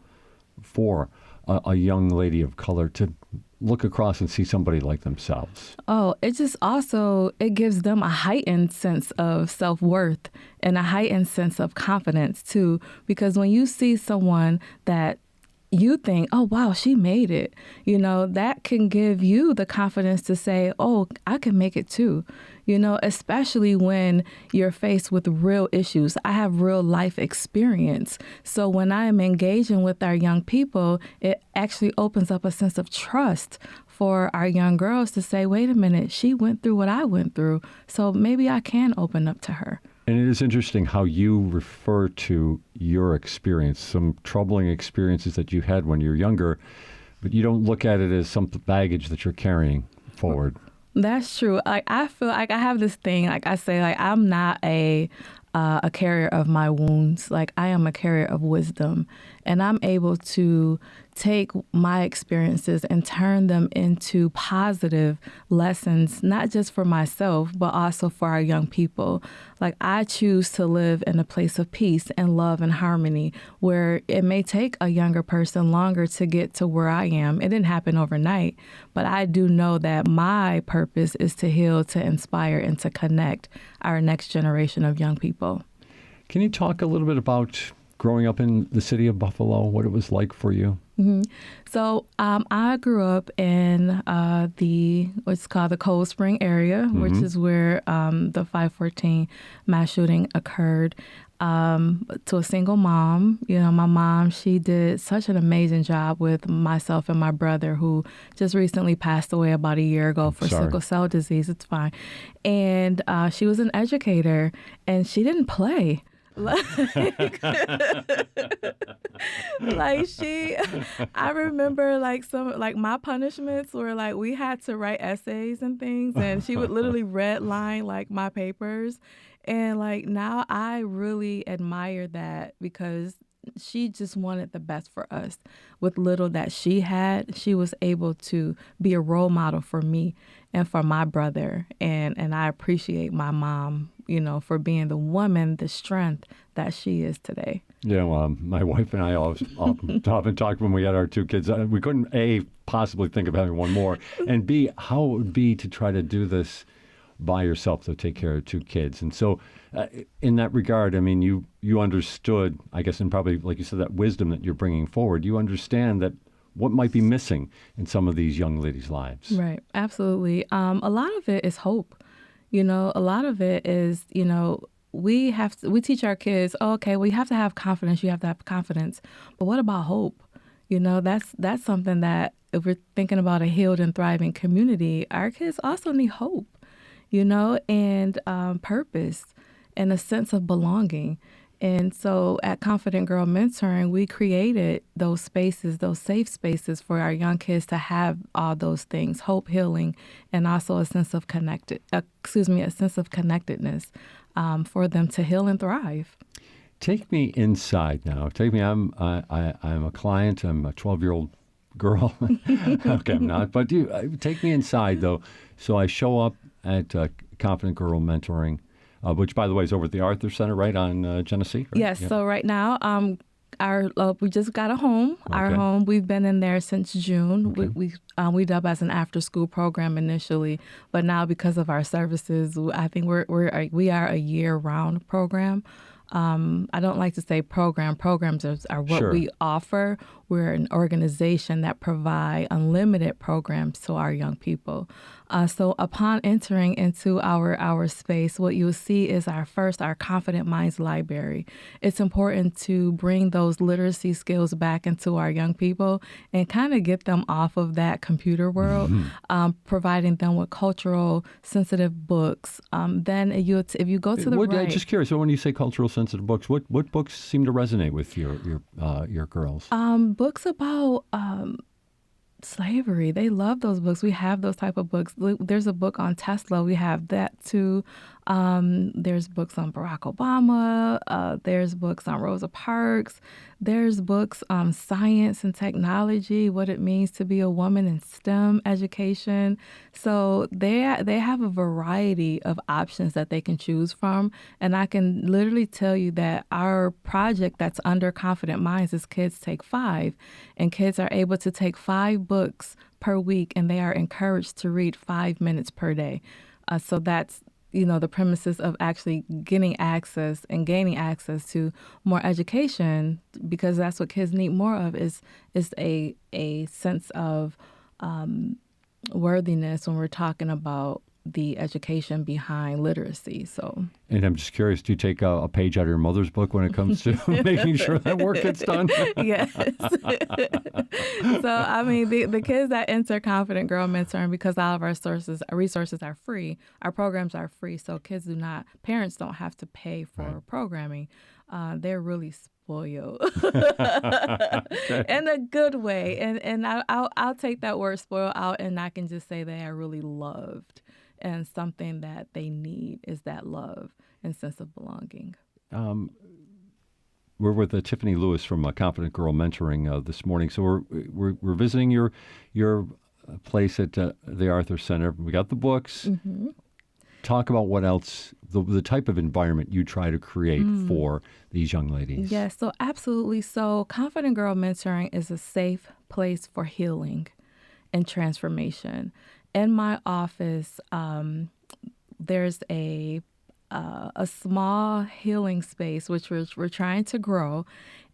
for a young lady of color to look across and see somebody like themselves? Oh, it gives them a heightened sense of self-worth and a heightened sense of confidence, too, because when you see someone that you think, oh, wow, she made it, that can give you the confidence to say, oh, I can make it too, especially when you're faced with real issues. I have real life experience. So when I am engaging with our young people, it actually opens up a sense of trust for our young girls to say, wait a minute, she went through what I went through, so maybe I can open up to her. And it is interesting how you refer to your experience, some troubling experiences that you had when you were younger, but you don't look at it as some baggage that you're carrying forward. That's true. I feel like I have this thing, I say, I'm not a carrier of my wounds. I am a carrier of wisdom, and I'm able to take my experiences and turn them into positive lessons, not just for myself, but also for our young people. I choose to live in a place of peace and love and harmony, where it may take a younger person longer to get to where I am. It didn't happen overnight, but I do know that my purpose is to heal, to inspire, and to connect our next generation of young people. Can you talk a little bit about growing up in the city of Buffalo, what it was like for you? Mm-hmm. So I grew up in what's called the Cold Spring area, which is where the 514 mass shooting occurred. To a single mom, my mom, she did such an amazing job with myself and my brother, who just recently passed away about a year ago for sickle cell disease. It's fine. And she was an educator, and she didn't play. I remember my punishments were we had to write essays and things, and she would literally redline my papers. And now I really admire that, because she just wanted the best for us. With little that she had, she was able to be a role model for me and for my brother. And I appreciate my mom, for being the woman, the strength that she is today. Yeah, well, my wife and I often talked when we had our 2 kids. We couldn't, A, possibly think of having one more, and B, how it would be to try to do this by yourself, to take care of 2 kids. And so in that regard, I mean, you understood, I guess, and probably, like you said, that wisdom that you're bringing forward, you understand that what might be missing in some of these young ladies' lives. Right, absolutely. A lot of it is hope. A lot of it is, we teach our kids, we have to have confidence. You have to have confidence. But what about hope? That's something that, if we're thinking about a healed and thriving community, our kids also need hope, and purpose and a sense of belonging. And so at Confident Girl Mentoring, we created those spaces, those safe spaces for our young kids to have all those things: hope, healing, and also a sense of connectedness for them to heal and thrive. Take me inside now. I'm a client. I'm a 12-year-old girl. Okay, I'm not. But take me inside, though. So I show up at Confident Girl Mentoring, which, by the way, is over at the Arthur Center, right on Genesee? Right? Yes. Yep. So right now, we just got a home. Okay. Our home, we've been in there since June. Okay. We dub as an after-school program initially, but now because of our services, I think we are a year-round program. I don't like to say program. Programs are what we offer. We're an organization that provide unlimited programs to our young people. So upon entering into our space, what you'll see is our Confident Minds Library. It's important to bring those literacy skills back into our young people and kind of get them off of that computer world, providing them with cultural sensitive books. Then if you go to the right, just curious. So when you say cultural sensitive books, what books seem to resonate with your girls? Books about slavery. They love those books. We have those type of books. There's a book on Tesla. We have that too. There's books on Barack Obama. There's books on Rosa Parks. There's books on science and technology, what it means to be a woman in STEM education. So they have a variety of options that they can choose from. And I can literally tell you that our project that's under Confident Minds is Kids Take 5. And kids are able to take 5 books per week, and they are encouraged to read 5 minutes per day. So that's the premises of actually getting access and gaining access to more education, because that's what kids need more of is a sense of worthiness when we're talking about the education behind literacy. So, and I'm just curious, do you take a page out of your mother's book when it comes to making sure that work gets done? Yes. So, I mean, the kids that enter Confident Girl Mentoring, because all of our resources are free, our programs are free, so parents don't have to pay for programming. They're really spoiled in a good way. And I'll take that word spoiled out, and I can just say they are really loved. And something that they need is that love and sense of belonging. We're with Tiffany Lewis from Confident Girl Mentoring this morning. So we're visiting your place at the Arthur Center. We got the books. Mm-hmm. Talk about what else, the type of environment you try to create for these young ladies. Yes, so absolutely. So Confident Girl Mentoring is a safe place for healing and transformation. In my office, there's a small healing space, which we're trying to grow.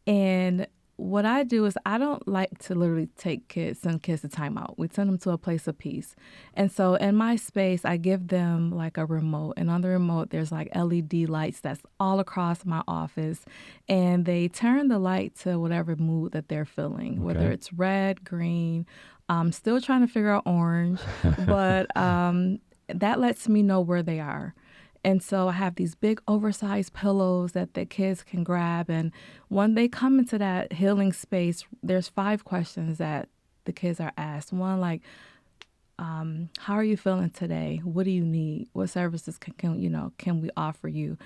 And what I do is I don't like to literally send kids to timeout. We send them to a place of peace. And so in my space, I give them like a remote. And on the remote, there's like LED lights that's all across my office. And they turn the light to whatever mood that they're feeling, whether it's red, green. I'm still trying to figure out orange, but that lets me know where they are. And so I have these big oversized pillows that the kids can grab. And when they come into that healing space, there's 5 questions that the kids are asked. One, like, how are you feeling today? What do you need? What services can we offer you?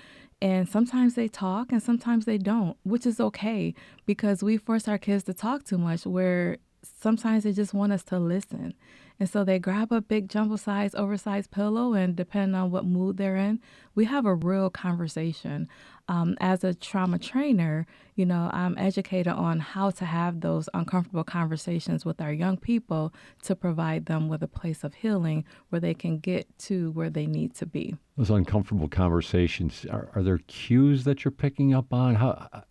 And sometimes they talk and sometimes they don't, which is okay, because we force our kids to talk too much, where sometimes they just want us to listen. And so they grab a big jumbo-sized, oversized pillow, and depending on what mood they're in, we have a real conversation. As a trauma trainer, I'm educated on how to have those uncomfortable conversations with our young people to provide them with a place of healing where they can get to where they need to be. Those uncomfortable conversations, are there cues that you're picking up on?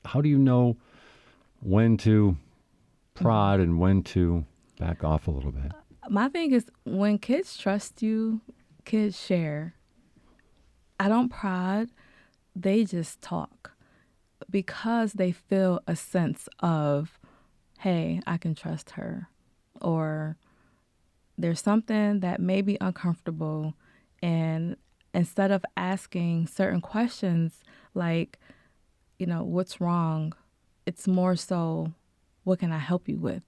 How do you know when to prod and when to back off a little bit? My thing is, when kids trust you, kids share. I don't prod. They just talk because they feel a sense of, hey, I can trust her. Or there's something that may be uncomfortable. And instead of asking certain questions like, what's wrong? It's more so, what can I help you with?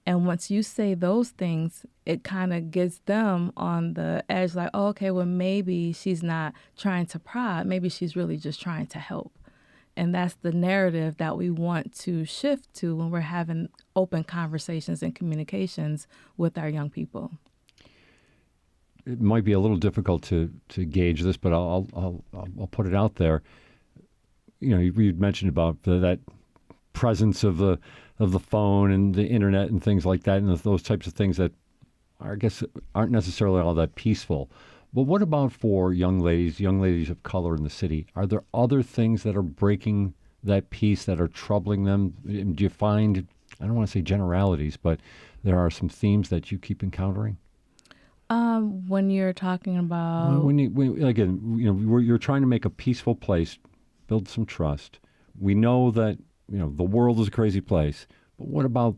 And once you say those things, it kind of gets them on the edge, like, oh, okay, well, maybe she's not trying to prod. Maybe she's really just trying to help. And that's the narrative that we want to shift to when we're having open conversations and communications with our young people. It might be a little difficult to gauge this, but I'll put it out there. You mentioned about that presence of the phone and the internet and things like that, and those types of things that I guess aren't necessarily all that peaceful. But what about for young ladies of color in the city? Are there other things that are breaking that peace, that are troubling them? Do you find I don't want to say generalities, but there are some themes that you keep encountering? When you're talking about... You're trying to make a peaceful place, build some trust. We know that, the world is a crazy place, but what about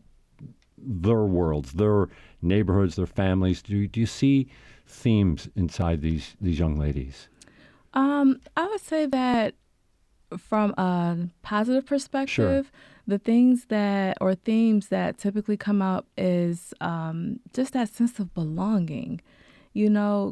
their worlds, their neighborhoods, their families? Do you see themes inside these young ladies? I would say that from a positive perspective, the themes that typically come up is just that sense of belonging.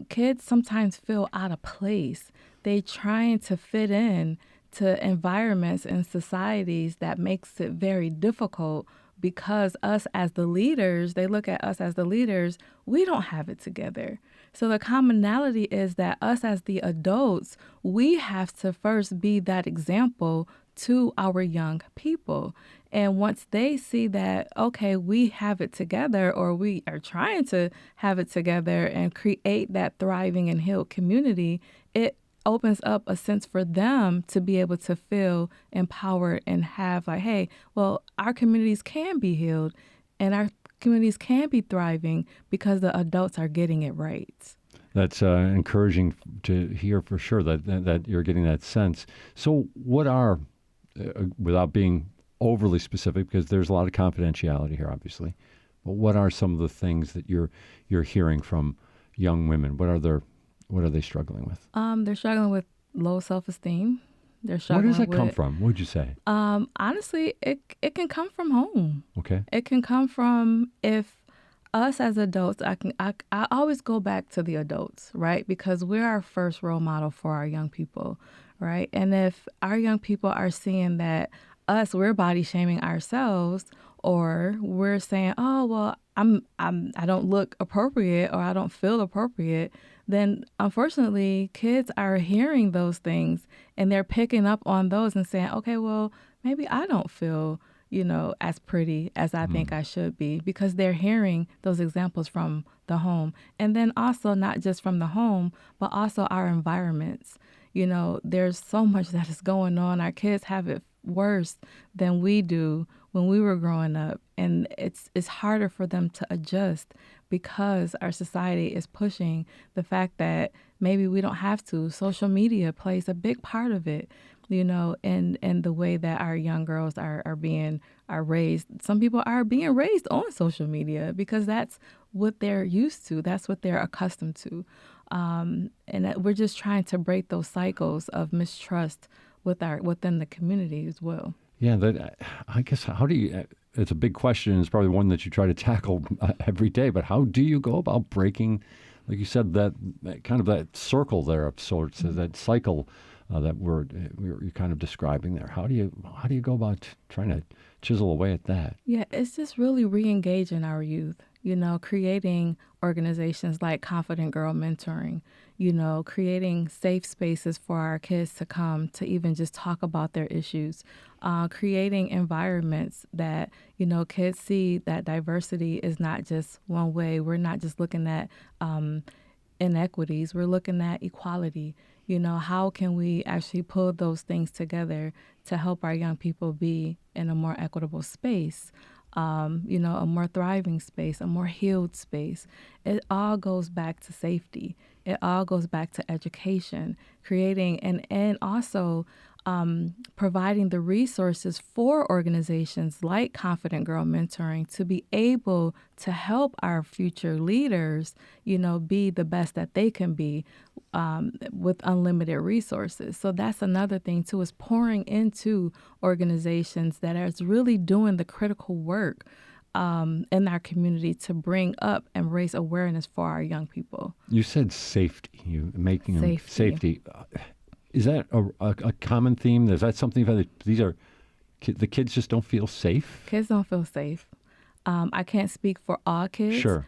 Kids sometimes feel out of place. They trying to fit in to environments and societies that makes it very difficult because they look at us as the leaders, we don't have it together. So the commonality is that us as the adults, we have to first be that example to our young people. And once they see that, okay, we have it together, or we are trying to have it together and create that thriving and healed community, it opens up a sense for them to be able to feel empowered and have like, hey, well, our communities can be healed and our communities can be thriving because the adults are getting it right. That's encouraging to hear for sure that you're getting that sense. So what are, without being overly specific, because there's a lot of confidentiality here, obviously, but what are some of the things that you're hearing from young women? What are they struggling with? They're struggling with low self-esteem. Where does that come from? What would you say? Honestly, it can come from home. Okay. It can come from if us as adults, I always go back to the adults, right? Because we're our first role model for our young people, right? And if our young people are seeing that we're body shaming ourselves, or we're saying, oh, well, I don't look appropriate or I don't feel appropriate, then unfortunately kids are hearing those things and they're picking up on those and saying, okay, well, maybe I don't feel, as pretty as I think I should be, because they're hearing those examples from the home. And then also not just from the home, but also our environments. There's so much that is going on. Our kids have it worse than we do when we were growing up, and it's harder for them to adjust because our society is pushing the fact that maybe we don't have to. Social media plays a big part of it, and the way that our young girls are raised. Some people are being raised on social media because that's what they're used to, that's what they're accustomed to, and we're just trying to break those cycles of mistrust within the community as well. Yeah, I guess, how do you, it's a big question. It's probably one that you try to tackle every day, but how do you go about breaking, like you said, that kind of that circle there of sorts, that cycle that you're kind of describing there? How do you go about trying to chisel away at that? Yeah, it's just really re-engaging our youth, creating organizations like Confident Girl Mentoring, creating safe spaces for our kids to come to even just talk about their issues, creating environments that, kids see that diversity is not just one way. We're not just looking at inequities. We're looking at equality. How can we actually pull those things together to help our young people be in a more equitable space? A more thriving space, a more healed space. It all goes back to safety. It all goes back to education, creating and also providing the resources for organizations like Confident Girl Mentoring to be able to help our future leaders, be the best that they can be with unlimited resources. So that's another thing too, is pouring into organizations that are really doing the critical work in our community to bring up and raise awareness for our young people. You said safety, making them safety. Is that a common theme? Is that something that the kids just don't feel safe? Kids don't feel safe. I can't speak for all kids, sure,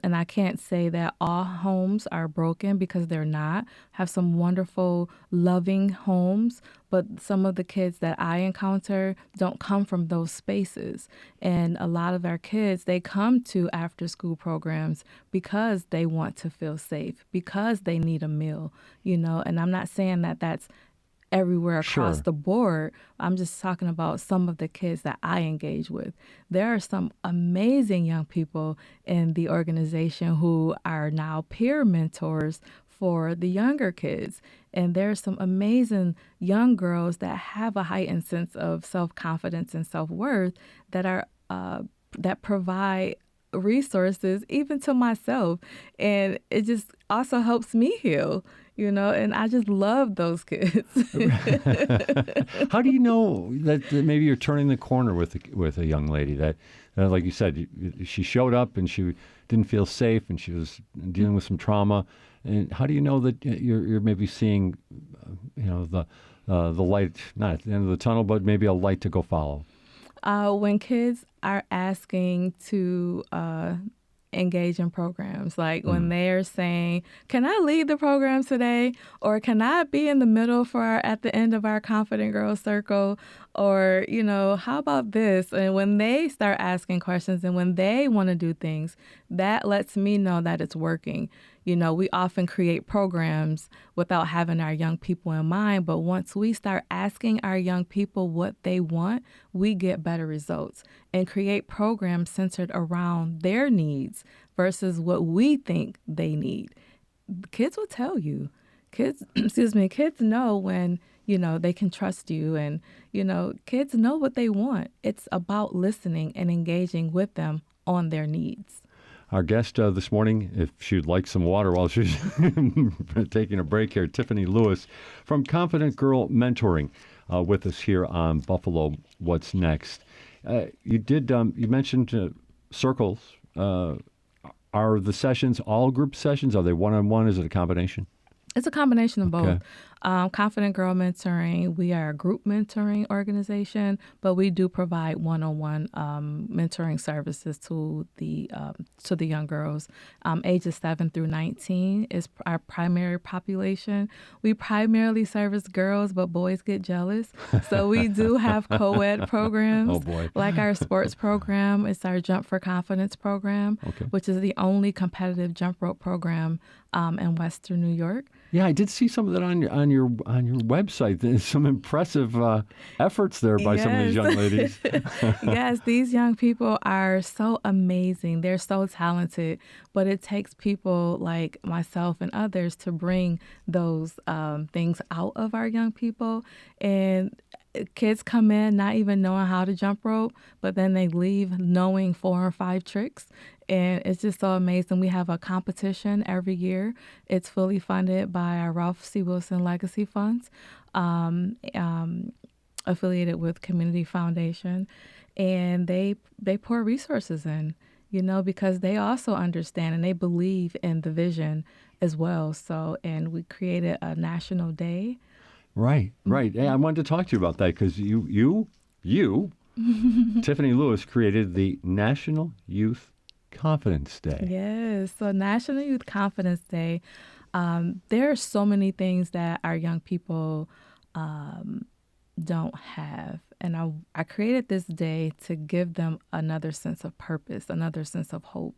and I can't say that all homes are broken, because they're not. Have some wonderful, loving homes, but some of the kids that I encounter don't come from those spaces. And a lot of our kids, they come to after-school programs because they want to feel safe, because they need a meal, and I'm not saying that that's everywhere across Sure. the board. I'm just talking about some of the kids that I engage with. There are some amazing young people in the organization who are now peer mentors for the younger kids. And there's some amazing young girls that have a heightened sense of self-confidence and self-worth that are that provide resources even to myself. And it just also helps me heal, and I just love those kids. How do you know that maybe you're turning the corner with a young lady that, like you said, she showed up and she didn't feel safe and she was dealing with some trauma? And how do you know that you're maybe seeing, the light, not at the end of the tunnel, but maybe a light to go follow? When kids are asking to engage in programs, like when they're saying, can I lead the program today? Or can I be in the middle at the end of our Confident Girls Circle? Or, how about this? And when they start asking questions and when they want to do things, that lets me know that it's working. We often create programs without having our young people in mind, but once we start asking our young people what they want, we get better results and create programs centered around their needs versus what we think they need. Kids will tell you. Kids know when, they can trust you, and, kids know what they want. It's about listening and engaging with them on their needs. Our guest this morning, if she'd like some water while she's taking a break here, Tiffany Lewis from Confident Girl Mentoring with us here on Buffalo What's Next. You mentioned circles. Are the sessions all group sessions? Are they one-on-one? Is it a combination? It's a combination of both. Confident Girl Mentoring, we are a group mentoring organization, but we do provide one-on-one mentoring services to the young girls. Ages 7 through 19 is our primary population. We primarily service girls, but boys get jealous. So we do have co-ed programs. Oh, boy. Like our sports program. It's our Jump for Confidence program, which is the only competitive jump rope program in Western New York. Yeah, I did see some of that on your website. There's some impressive efforts there by some of these young ladies. Yes, these young people are so amazing. They're so talented, but it takes people like myself and others to bring those things out of our young people. And kids come in not even knowing how to jump rope, but then they leave knowing 4 or 5 tricks. And it's just so amazing. We have a competition every year. It's fully funded by our Ralph C. Wilson Legacy Funds, affiliated with Community Foundation. And they pour resources in, because they also understand and they believe in the vision as well. So, and we created a national day. Right. Hey, I wanted to talk to you about that because you, Tiffany Lewis, created the National Youth Confidence Day. Yes. So National Youth Confidence Day, there are so many things that our young people don't have. And I created this day to give them another sense of purpose, another sense of hope.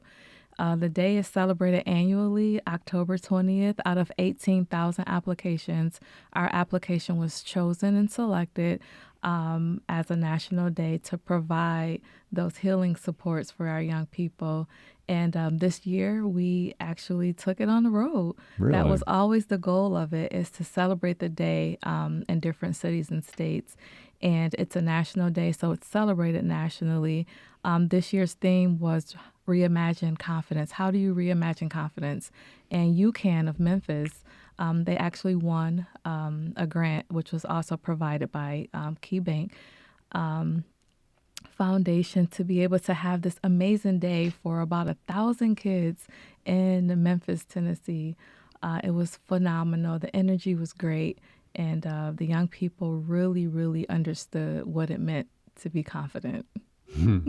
The day is celebrated annually, October 20th. Out of 18,000 applications, our application was chosen and selected as a national day to provide those healing supports for our young people. And this year, we actually took it on the road. Really? That was always the goal of it, is to celebrate the day in different cities and states. And it's a national day, so it's celebrated nationally. This year's theme was Reimagine Confidence. How do you reimagine confidence? And UCAN of Memphis, they actually won a grant, which was also provided by KeyBank Foundation, to be able to have this amazing day for about 1,000 kids in Memphis, Tennessee. It was phenomenal. The energy was great. And the young people really, really understood what it meant to be confident. I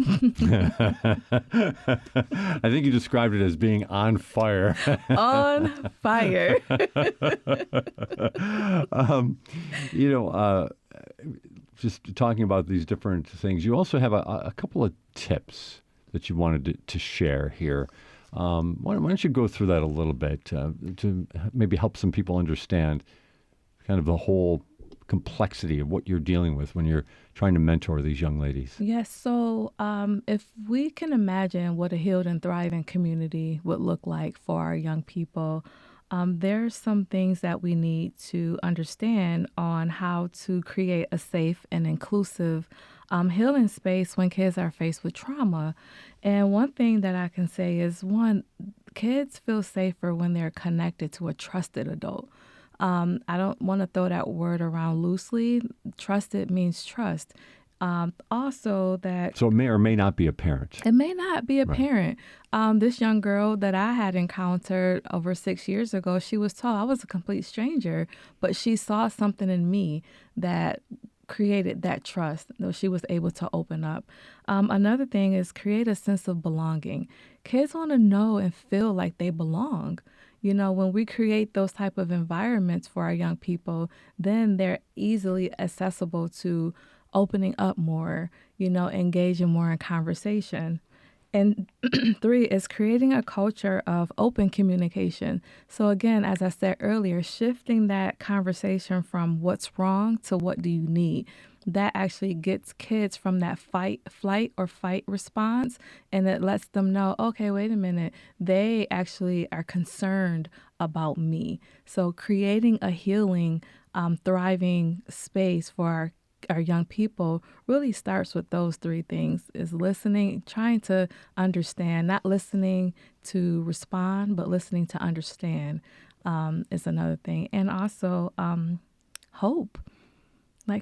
think you described it as being on fire. On fire. Just talking about these different things, you also have a couple of tips that you wanted to share here. Why don't you go through that a little bit to maybe help some people understand kind of the whole complexity of what you're dealing with when you're trying to mentor these young ladies? Yes. So if we can imagine what a healed and thriving community would look like for our young people, there's some things that we need to understand on how to create a safe and inclusive healing space when kids are faced with trauma. And one thing that I can say is, one, kids feel safer when they're connected to a trusted adult. I don't want to throw that word around loosely. Trusted means trust. Also that... So it may or may not be a parent. It may not be a Right. parent. This young girl that I had encountered over 6 years ago, she was told I was a complete stranger, but she saw something in me that created that trust, though she was able to open up. Another thing is create a sense of belonging. Kids want to know and feel like they belong. You know, when we create those type of environments for our young people, then they're easily accessible to opening up more, you know, engaging more in conversation. And 3 is creating a culture of open communication. So again, as I said earlier, shifting that conversation from what's wrong to what do you need. That actually gets kids from that flight or fight response, and it lets them know, okay, wait a minute, they actually are concerned about me. So creating a healing, thriving space for our young people really starts with those 3 things: is listening, trying to understand, not listening to respond, but listening to understand is another thing. And also hope,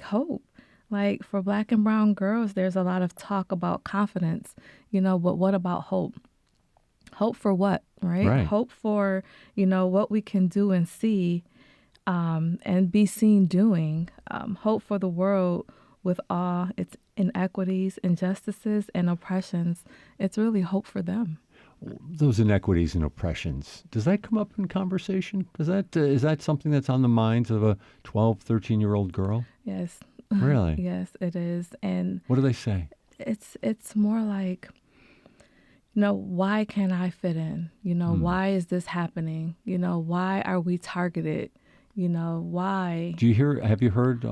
hope. Like for Black and brown girls, there's a lot of talk about confidence, you know, but what about hope? Hope for what, right? Right. Hope for, you know, what we can do and see and be seen doing. Hope for the world with all its inequities, injustices, and oppressions. It's really hope for them. Those inequities and oppressions, does that come up in conversation? Is that something that's on the minds of a 12, 13-year-old girl? Yes. Really? Yes, it is. And what do they say? It's more like, you know, why can't I fit in? You know, why is this happening? You know, why are we targeted? You know, why? Have you heard?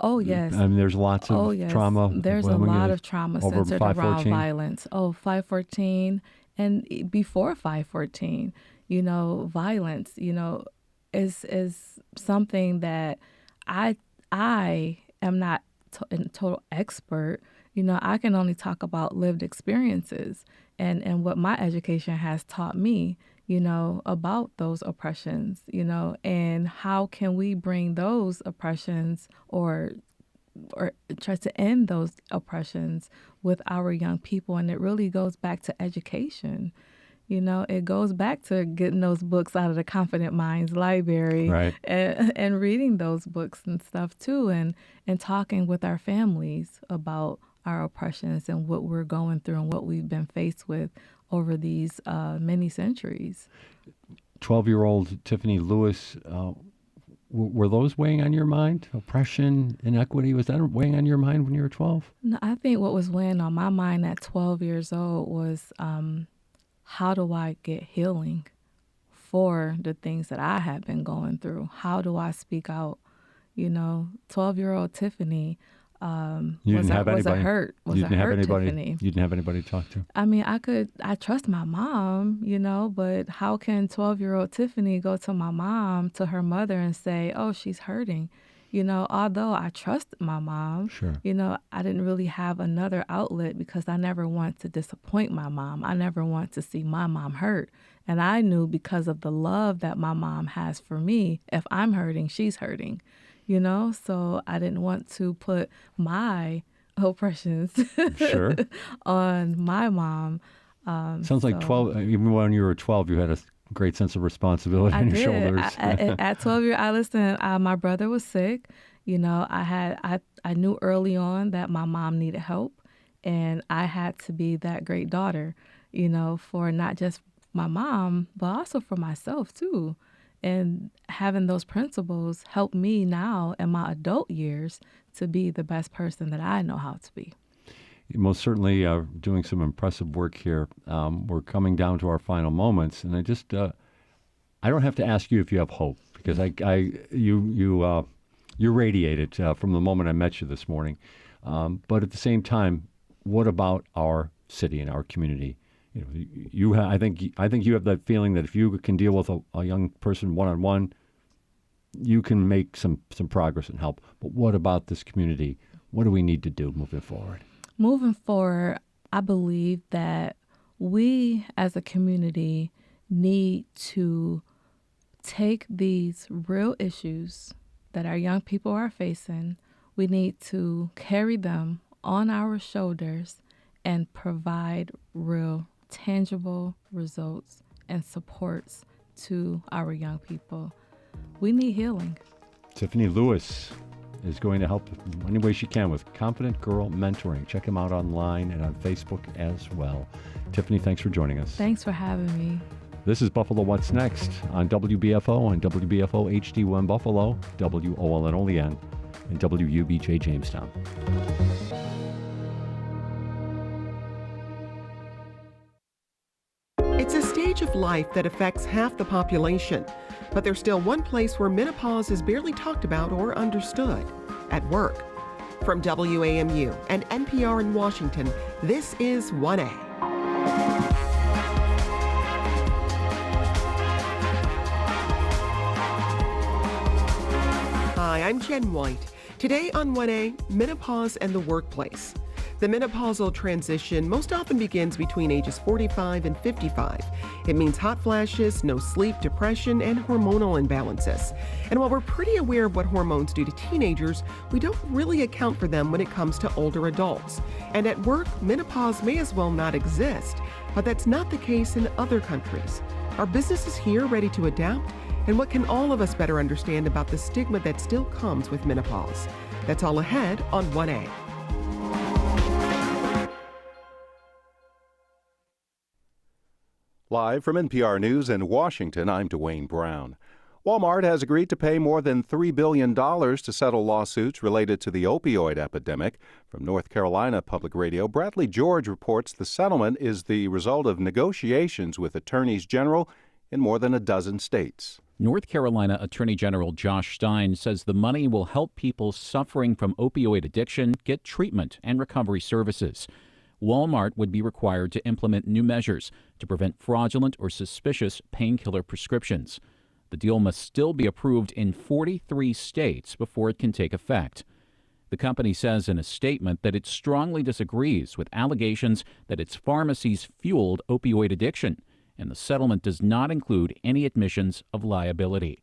Oh, yes. I mean, there's lots of trauma. There's a lot of trauma over centered around 514. violence. 514 and before 514, you know, violence, you know, is something that I am not a total expert. You know, I can only talk about lived experiences and what my education has taught me, you know, about those oppressions, you know, and how can we bring those oppressions or try to end those oppressions with our young people. And it really goes back to education. You know, it goes back to getting those books out of the Confident Minds library, right, and reading those books and stuff too, and talking with our families about our oppressions and what we're going through and what we've been faced with over these many centuries. 12-year-old Tiffany Lewis, were those weighing on your mind? Oppression, inequity, was that weighing on your mind when you were 12? No, I think what was weighing on my mind at 12 years old was how do I get healing for the things that I had been going through? How do I speak out? You know, 12-year-old Tiffany was a hurt Tiffany. You didn't have anybody to talk to? I mean, I trust my mom, you know, but how can 12-year-old Tiffany go to my mom, to her mother, and say, oh, she's hurting? You know, although I trust my mom, sure, you know, I didn't really have another outlet because I never want to disappoint my mom. I never want to see my mom hurt. And I knew because of the love that my mom has for me, if I'm hurting, she's hurting, you know? So I didn't want to put my oppressions sure, on my mom. Sounds like 12, even when you were 12, you had a great sense of responsibility on your shoulders. At 12 years, my brother was sick. You know, I knew early on that my mom needed help, and I had to be that great daughter, you know, for not just my mom, but also for myself too. And having those principles helped me now in my adult years to be the best person that I know how to be. You most certainly are doing some impressive work here. We're coming down to our final moments, and I don't have to ask you if you have hope, because you You radiate it from the moment I met you this morning. But at the same time, what about our city and our community? I think you have that feeling that if you can deal with a young person one-on-one, you can make some progress and help. But what about this community? What do we need to do moving forward? Moving forward, I believe that we as a community need to take these real issues that our young people are facing. We need to carry them on our shoulders and provide real, tangible results and supports to our young people. We need healing. Tiffany Lewis is going to help in any way she can with Confident Girl Mentoring. Check them out online and on Facebook as well. Tiffany, thanks for joining us. Thanks for having me. This is Buffalo What's Next on WBFO and WBFO HD1 Buffalo, WOLN Olean, and WUBJ Jamestown. It's a stage of life that affects half the population, but there's still one place where menopause is barely talked about or understood: at work. From WAMU and NPR in Washington, this is 1A. Hi, I'm Jen White. Today on 1A, menopause and the workplace. The menopausal transition most often begins between ages 45 and 55. It means hot flashes, no sleep, depression, and hormonal imbalances. And while we're pretty aware of what hormones do to teenagers, we don't really account for them when it comes to older adults. And at work, menopause may as well not exist, but that's not the case in other countries. Are businesses here ready to adapt? And what can all of us better understand about the stigma that still comes with menopause? That's all ahead on 1A. Live from NPR News in Washington, I'm Dwayne Brown. Walmart has agreed to pay more than $3 billion to settle lawsuits related to the opioid epidemic. From North Carolina Public Radio, Bradley George reports the settlement is the result of negotiations with attorneys general in more than a dozen states. North Carolina Attorney General Josh Stein says the money will help people suffering from opioid addiction get treatment and recovery services. Walmart would be required to implement new measures to prevent fraudulent or suspicious painkiller prescriptions. The deal must still be approved in 43 states before it can take effect. The company says in a statement that it strongly disagrees with allegations that its pharmacies fueled opioid addiction, and the settlement does not include any admissions of liability.